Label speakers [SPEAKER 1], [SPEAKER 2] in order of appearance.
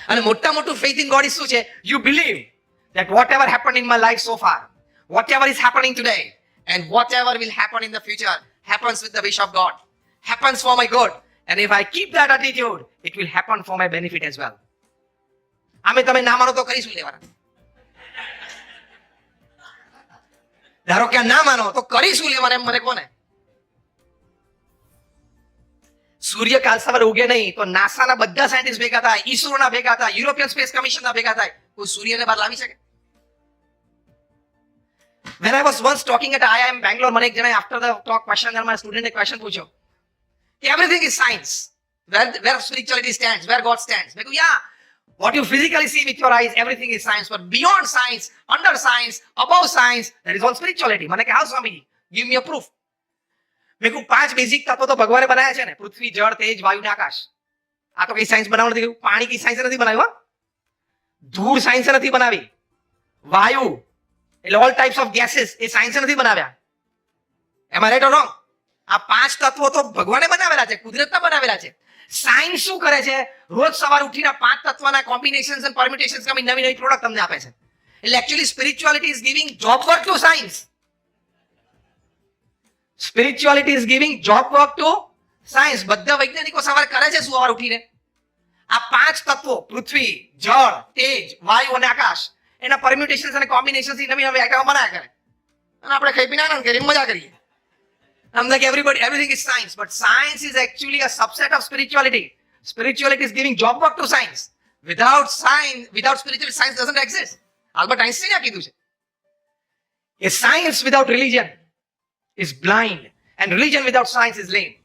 [SPEAKER 1] અને મોટું faith in God is શું છે? You believe that whatever happened in my life so far, whatever is happening today, and whatever will happen in the future happens with the wish of God, happens for my good. And if I keep that attitude, it will happen for my benefit as well. અમે તમે ના માનો તો કરીશું લેવાના. ધારો કે ના માનો તો કરીશું લેવાના એમ મને કોને? સૂર્ય કાલ સવારે ઉગે નહીં તો નાસાના બધા સાયન્ટિસ્ટ ભેગા થાય, ઈસરોના ભેગા થાય, યુરોપિયન સ્પેસ કમિશનના ભેગા થાય, કોઈ સૂર્યને બહાર લાવી શકે? When I was once talking at IIM Bangalore, મને એક જણાએ after the talk question માં સ્ટુડન્ટે ક્વેશ્ચન પૂછ્યો કે everything is science, where spirituality stands, where God stands. મેં કહ્યું yeah, what you physically see with your eyes, everything is science, but beyond science, under science, above science, there is all spirituality. મને કે how Swamiji, give me a proof. મેં કહ્યું 5 basic તત્વો તો ભગવાને બનાવ્યા છે ને, પૃથ્વી, જળ, તેજ, વાયુ ને આકાશ. આ તો કઈ સાયન્સ બનાવવાનું નથી. પાણી કઈ સાયન્સ નથી બનાવ્યું, ધૂળ સાયન્સ નથી બનાવી, વાયુ એટલે all types of gases A science નથી બનાવ્યા. એમ આઈ રાઈટ ઓર રોંગ? આ 5 તત્વો તો ભગવાને બનાવેલા છે, કુદરતના બનાવેલા છે. સાયન્સ શું કરે છે? રોજ સવારે ઉઠીને 5 તત્વના કોમ્બિનેશન્સ અને પરમ્યુટેશન્સ કમી નવી પ્રોડક્ટ તમને આપે છે. એટલે actually spirituality is giving job work to science. Spirituality is giving job work to science. બધા વૈજ્ઞાનિકો સવારે કરે છે સવારે ઉઠીને આ 5 તત્વો પૃથ્વી, જળ, તેજ, વાયુ અને આકાશ એના પરમ્યુટેશન્સ અને કોમ્બિનેશન્સ નવી આઈટમો બનાવ્યા કરે અને આપણે ખાઈ પીને આનંદ કરીને મજા કરીએ. I'm like everything is science, but science is actually a subset of spirituality. Spirituality is giving job work to science. Without spirituality, science doesn't exist. Albert Einstein આ કીધું છે. A science without religion is blind, and religion without science is lame.